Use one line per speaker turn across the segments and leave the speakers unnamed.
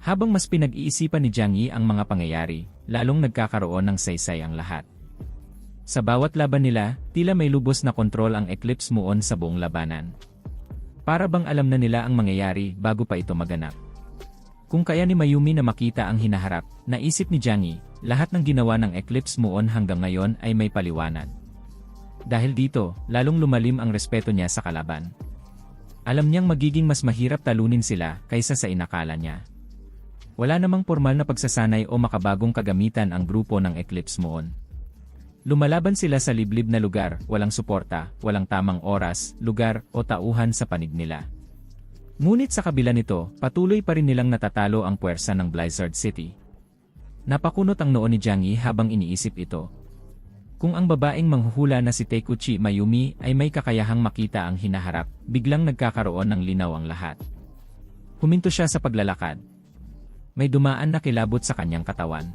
Habang mas pinag-iisipan ni Jiang Yi ang mga pangyayari, lalong nagkakaroon ng saysay ang lahat. Sa bawat laban nila, tila may lubos na kontrol ang Eclipse Moon sa buong labanan. Para bang alam na nila ang mangyayari bago pa ito maganap. Kung kaya ni Mayumi na makita ang hinaharap, naisip ni Jiang Yi, lahat ng ginawa ng Eclipse Moon hanggang ngayon ay may paliwanag. Dahil dito, lalong lumalim ang respeto niya sa kalaban. Alam niyang magiging mas mahirap talunin sila kaysa sa inakala niya. Wala namang formal na pagsasanay o makabagong kagamitan ang grupo ng Eclipse Moon. Lumalaban sila sa liblib na lugar, walang suporta, walang tamang oras, lugar o tauhan sa panig nila. Ngunit sa kabila nito, patuloy pa rin nilang natatalo ang puwersa ng Blizzard City. Napakunot ang noo ni Jiang Yi habang iniisip ito. Kung ang babaeng manghuhula na si Takuchi Mayumi ay may kakayahang makita ang hinaharap, biglang nagkakaroon ng linaw ang lahat. Huminto siya sa paglalakad. May dumaan na kilabot sa kanyang katawan.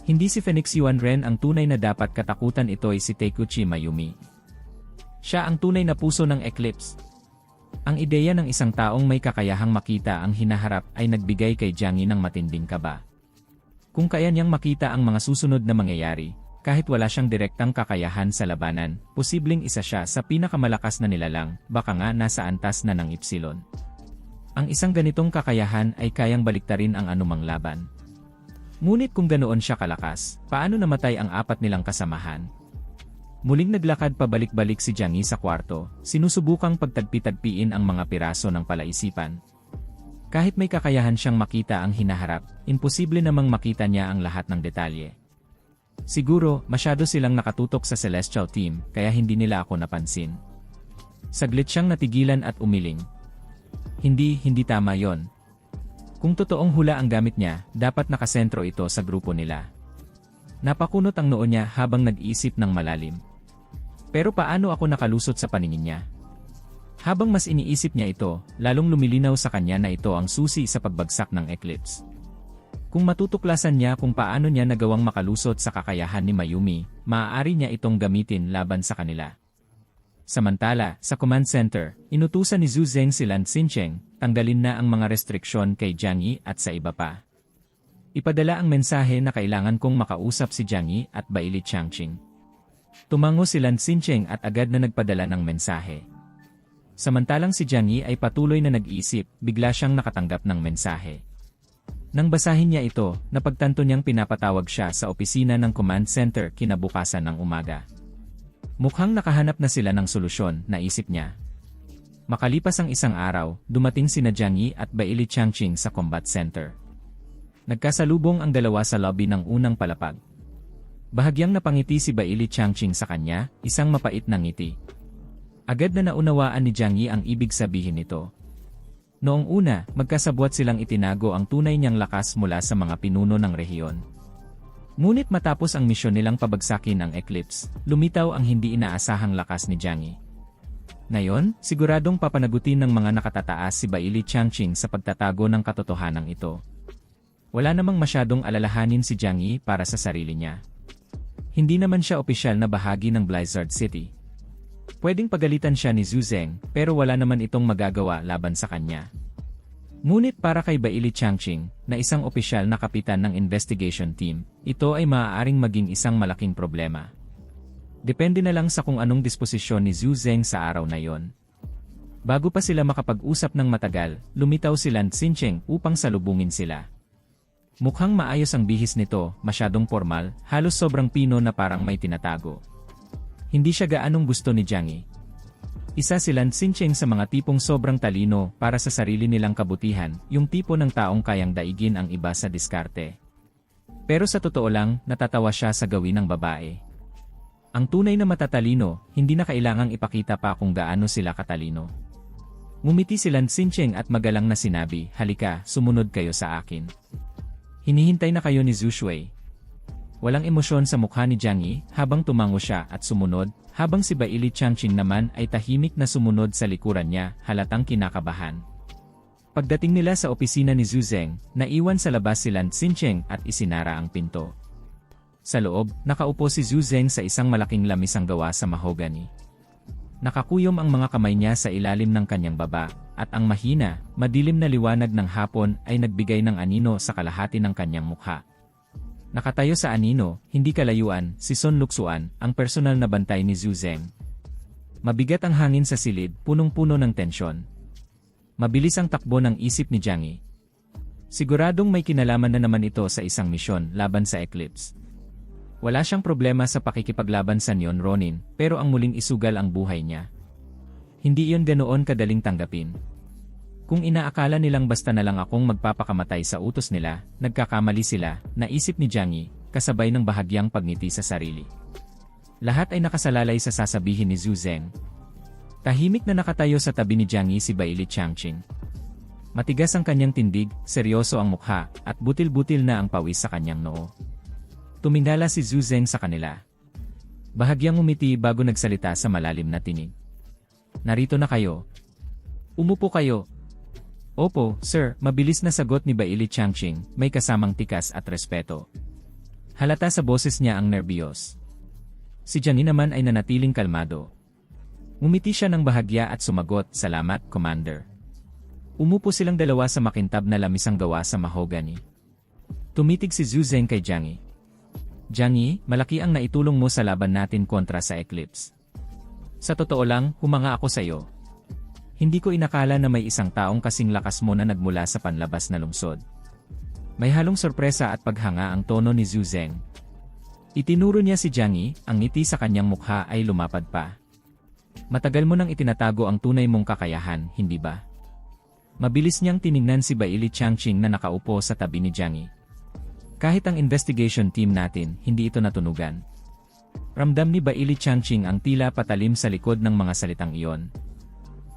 Hindi si Phoenix Yuan Ren ang tunay na dapat katakutan, ito ay si Takuchi Mayumi. Siya ang tunay na puso ng Eclipse. Ang ideya ng isang taong may kakayahang makita ang hinaharap ay nagbigay kay Jiang Yi ng matinding kaba. Kung kaya niyang makita ang mga susunod na mangyayari, kahit wala siyang direktang kakayahan sa labanan, posibleng isa siya sa pinakamalakas na nilalang, baka nga nasa antas na ng Ipsilon. Ang isang ganitong kakayahan ay kayang baliktarin ang anumang laban. Ngunit kung ganoon siya kalakas, paano namatay ang apat nilang kasamahan? Muling naglakad pabalik-balik si Jiang Yi sa kwarto, sinusubukang pagtagpi-tagpiin ang mga piraso ng palaisipan. Kahit may kakayahan siyang makita ang hinaharap, imposible namang makita niya ang lahat ng detalye. Siguro, masyado silang nakatutok sa Celestial Team, kaya hindi nila ako napansin. Saglit siyang natigilan at umiling. Hindi tama yon. Kung totoong hula ang gamit niya, dapat nakasentro ito sa grupo nila. Napakunot ang noo niya habang nag-iisip ng malalim. Pero paano ako nakalusot sa paningin niya? Habang mas iniisip niya ito, lalong lumilinaw sa kanya na ito ang susi sa pagbagsak ng Eclipse. Kung matutuklasan niya kung paano niya nagawang makalusot sa kakayahan ni Mayumi, maaari niya itong gamitin laban sa kanila. Samantala, sa command center, inutusan ni Zhu Zeng si Lan Xincheng, tanggalin na ang mga restriksyon kay Jiang Yi at sa iba pa. Ipadala ang mensahe na kailangan kong makausap si Jiang Yi at Baili Changqing. Tumango si Lan Xincheng at agad na nagpadala ng mensahe. Samantalang si Jiang Yi ay patuloy na nag-iisip, bigla siyang nakatanggap ng mensahe. Nang basahin niya ito, napagtanto niyang pinapatawag siya sa opisina ng command center kinabukasan ng umaga. Mukhang nakahanap na sila ng solusyon, naisip niya. Makalipas ang isang araw, dumating sina Jiang Yi at Baili Changqing sa combat center. Nagkasalubong ang dalawa sa lobby ng unang palapag. Bahagyang napangiti si Baili Changqing sa kanya, isang mapait na ngiti. Agad na naunawaan ni Jiang Yi ang ibig sabihin nito. Noong una, magkasabwat silang itinago ang tunay niyang lakas mula sa mga pinuno ng rehiyon. Ngunit matapos ang misyon nilang pabagsakin ang Eclipse, lumitaw ang hindi inaasahang lakas ni Jiang Yi. Ngayon, siguradong papanagutin ng mga nakatataas si Baili Changqing sa pagtatago ng katotohanan ito. Wala namang masyadong alalahanin si Jiang Yi para sa sarili niya. Hindi naman siya opisyal na bahagi ng Blizzard City. Pwedeng pagalitan siya ni Zhu Zeng, pero wala naman itong magagawa laban sa kanya. Ngunit para kay Baili Changqing, na isang opisyal na kapitan ng investigation team, ito ay maaaring maging isang malaking problema. Depende na lang sa kung anong disposisyon ni Zhu Zeng sa araw na yon. Bago pa sila makapag-usap ng matagal, lumitaw si Lan Xincheng upang salubungin sila. Mukhang maayos ang bihis nito, masyadong formal, halos sobrang pino na parang may tinatago. Hindi siya gaanong gusto ni Jiang Yi. Isa si Lan Xincheng sa mga tipong sobrang talino para sa sarili nilang kabutihan, yung tipo ng taong kayang daigin ang iba sa diskarte. Pero sa totoo lang, natatawa siya sa gawin ng babae. Ang tunay na matatalino, hindi na kailangang ipakita pa kung gaano sila katalino. Ngumiti si Lan Xincheng at magalang na sinabi, halika, sumunod kayo sa akin. Hinihintay na kayo ni Zhu Shui. Walang emosyon sa mukha ni Jiang Yi habang tumango siya at sumunod, habang si Baili Changqing naman ay tahimik na sumunod sa likuran niya, halatang kinakabahan. Pagdating nila sa opisina ni Zhu Zeng, naiwan sa labas si Lan Xincheng at isinara ang pinto. Sa loob, nakaupo si Zhu Zeng sa isang malaking lamisang gawa sa mahogany. Nakakuyom ang mga kamay niya sa ilalim ng kanyang baba, at ang mahina, madilim na liwanag ng hapon ay nagbigay ng anino sa kalahati ng kanyang mukha. Nakatayo sa anino, hindi kalayuan, si Sun Luxuan, ang personal na bantay ni Zhu Zeng. Mabigat ang hangin sa silid, punong-puno ng tensyon. Mabilis ang takbo ng isip ni Jiang Yi. Siguradong may kinalaman na naman ito sa isang misyon laban sa Eclipse. Wala siyang problema sa pakikipaglaban sa Neon Ronin, pero ang muling isugal ang buhay niya. Hindi iyon ganoon kadaling tanggapin. Kung inaakala nilang basta na lang akong magpapakamatay sa utos nila, nagkakamali sila, naisip ni Jiang Yi, kasabay ng bahagyang pagngiti sa sarili. Lahat ay nakasalalay sa sasabihin ni Zhu Zeng. Tahimik na nakatayo sa tabi ni Jiang Yi si Baili Changqing. Matigas ang kanyang tindig, seryoso ang mukha, at butil-butil na ang pawis sa kanyang noo. Tumingala si Zhu Zeng sa kanila. Bahagyang umiti bago nagsalita sa malalim na tinig. Narito na kayo. Umupo kayo. Opo, sir, mabilis na sagot ni Baili Changqing, may kasamang tikas at respeto. Halata sa boses niya ang nerbiyos. Si Jiang Yi naman ay nanatiling kalmado. Ngumiti siya ng bahagya at sumagot, "Salamat, Commander." Umupo silang dalawa sa makintab na lamisang gawa sa mahogany. Tumitig si Zhu Zeng kay Jiang Yi. "Jiang Yi, malaki ang naitulong mo sa laban natin kontra sa Eclipse. Sa totoo lang, humanga ako sa iyo. Hindi ko inakala na may isang taong kasing lakas mo na nagmula sa panlabas na lungsod." May halong sorpresa at paghanga ang tono ni Zhu Zeng. Itinuro niya si Jiang Yi, ang ngiti sa kanyang mukha ay lumapad pa. "Matagal mo nang itinatago ang tunay mong kakayahan, hindi ba?" Mabilis niyang tiningnan si Baili Changqing na nakaupo sa tabi ni Jiang Yi. "Kahit ang investigation team natin, hindi ito natunugan." Ramdam ni Baili Changqing ang tila patalim sa likod ng mga salitang iyon.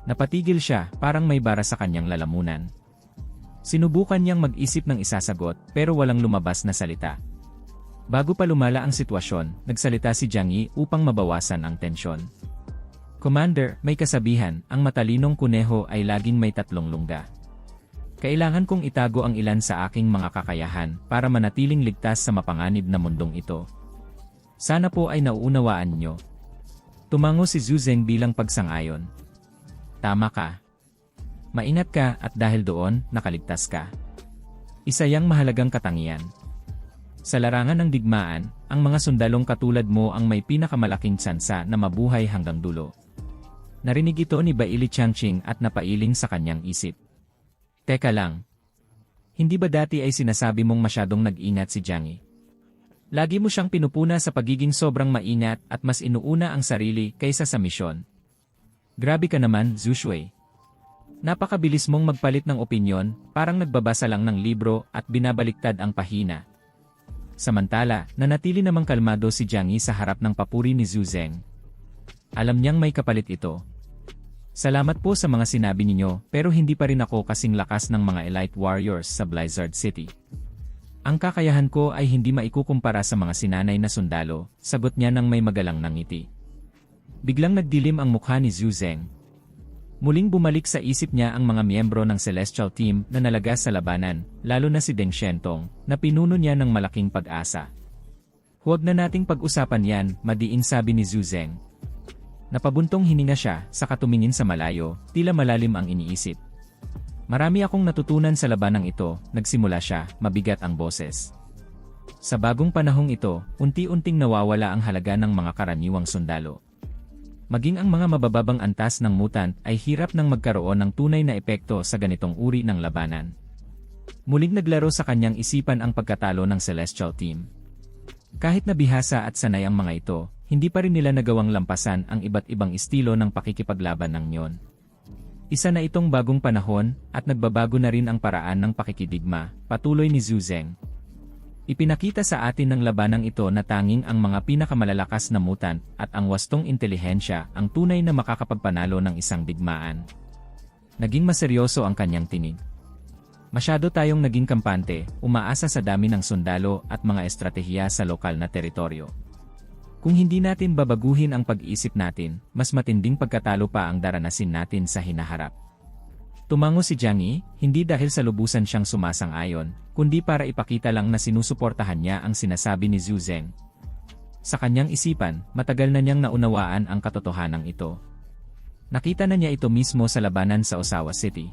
Napatigil siya, parang may bara sa kanyang lalamunan. Sinubukan niyang mag-isip ng isasagot, pero walang lumabas na salita. Bago pa lumala ang sitwasyon, nagsalita si Jiang Yi upang mabawasan ang tensyon. "Commander, may kasabihan, ang matalinong kuneho ay laging may tatlong lungga. Kailangan kong itago ang ilan sa aking mga kakayahan para manatiling ligtas sa mapanganib na mundong ito. Sana po ay nauunawaan niyo." Tumango si Zhu Zeng bilang pagsang-ayon. "Tama ka. Maingat ka at dahil doon, nakaligtas ka. Isa yang mahalagang katangian. Sa larangan ng digmaan, ang mga sundalong katulad mo ang may pinakamalaking tsansa na mabuhay hanggang dulo." Narinig ito ni Baili Changqing at napailing sa kanyang isip. "Teka lang. Hindi ba dati ay sinasabi mong masyadong nag-ingat si Jiang Yi? Lagi mo siyang pinupuna sa pagiging sobrang maingat at mas inuuna ang sarili kaysa sa misyon. Grabe ka naman, Zhu Shui. Napakabilis mong magpalit ng opinyon, parang nagbabasa lang ng libro at binabaliktad ang pahina." Samantala, nanatili namang kalmado si Jiang Yi sa harap ng papuri ni Zhu Zeng. Alam niyang may kapalit ito. "Salamat po sa mga sinabi ninyo, pero hindi pa rin ako kasing lakas ng mga elite warriors sa Blizzard City. Ang kakayahan ko ay hindi maikukumpara sa mga sinanay na sundalo," sagot niya ng may magalang na ngiti. Biglang nagdilim ang mukha ni Zhu Zeng. Muling bumalik sa isip niya ang mga miyembro ng Celestial Team na nalagas sa labanan, lalo na si Deng Shentong, na pinuno niya ng malaking pag-asa. "Huwag na nating pag-usapan yan," madiin sabi ni Zhu Zeng. Napabuntong hininga siya, saka tumingin sa malayo, tila malalim ang iniisip. "Marami akong natutunan sa labanang ito," nagsimula siya, mabigat ang boses. "Sa bagong panahong ito, unti-unting nawawala ang halaga ng mga karaniwang sundalo. Maging ang mga mabababang antas ng mutant ay hirap nang magkaroon ng tunay na epekto sa ganitong uri ng labanan." Muling naglaro sa kanyang isipan ang pagkatalo ng Celestial Team. Kahit nabihasa at sanay ang mga ito, hindi pa rin nila nagawang lampasan ang iba't ibang estilo ng pakikipaglaban ng Neon. Isa na itong bagong panahon, at nagbabago na rin ang paraan ng pakikidigma, patuloy ni Zhu Zeng. "Ipinakita sa atin ng labanang ito na tanging ang mga pinakamalalakas na mutant at ang wastong intelihensya ang tunay na makakapagpanalo ng isang digmaan." Naging maseryoso ang kanyang tinig. "Masyado tayong naging kampante, umaasa sa dami ng sundalo at mga estratehiya sa lokal na teritoryo. Kung hindi natin babaguhin ang pag-iisip natin, mas matinding pagkatalo pa ang daranasin natin sa hinaharap." Tumango si Jiang Yi, hindi dahil sa lubusan siyang sumasang-ayon, kundi para ipakita lang na sinusuportahan niya ang sinasabi ni Zhu Zeng. Sa kanyang isipan, matagal na niyang naunawaan ang katotohanan ito. Nakita na niya ito mismo sa labanan sa Osawa City.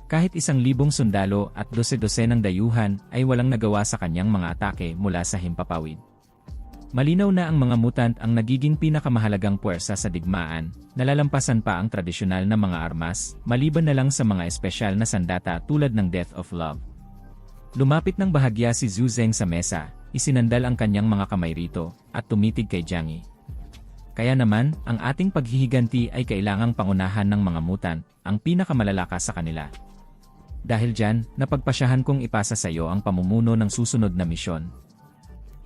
Kahit 1,000 sundalo at 12 ng dayuhan ay walang nagawa sa kanyang mga atake mula sa himpapawid. Malinaw na ang mga mutant ang nagiging pinakamahalagang puwersa sa digmaan, nalalampasan pa ang tradisyonal na mga armas, maliban na lang sa mga espesyal na sandata tulad ng Death of Love. Lumapit ng bahagya si Zhu Zeng sa mesa, isinandal ang kanyang mga kamay rito, at tumitig kay Jiang Yi. Kaya naman, ang ating paghihiganti ay kailangang pangunahan ng mga mutant, ang pinakamalalakas sa kanila. Dahil dyan, napagpasyahan kong ipasa sa iyo ang pamumuno ng susunod na misyon.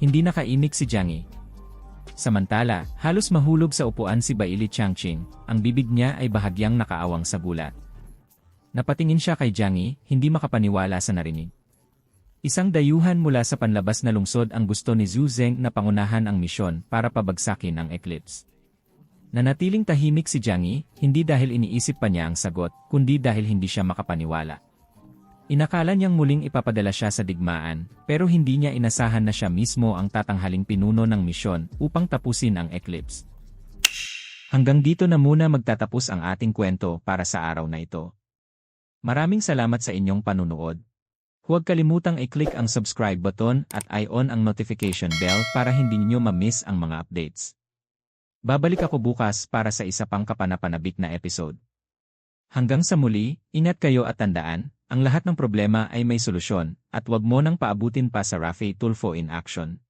Hindi nakaimik si Jiang Yi. Samantala, halos mahulog sa upuan si Baili Changqing, ang bibig niya ay bahagyang nakaawang sa gulat. Napatingin siya kay Jiang Yi, hindi makapaniwala sa narinig. Isang dayuhan mula sa panlabas na lungsod ang gusto ni Zhu Zeng na pangunahan ang misyon para pabagsakin ang Eclipse. Nanatiling tahimik si Jiang Yi, hindi dahil iniisip pa niya ang sagot, kundi dahil hindi siya makapaniwala. Inakala niyang muling ipapadala siya sa digmaan, pero hindi niya inasahan na siya mismo ang tatanghaling pinuno ng misyon upang tapusin ang Eclipse. Hanggang dito na muna magtatapos ang ating kwento para sa araw na ito. Maraming salamat sa inyong panunood. Huwag kalimutang i-click ang subscribe button at i-on ang notification bell para hindi niyo ma-miss ang mga updates. Babalik ako bukas para sa isa pang kapanapanabik na episode. Hanggang sa muli, ingat kayo at tandaan, ang lahat ng problema ay may solusyon, at wag mo nang paabutin pa sa Rafi Tulfo in action.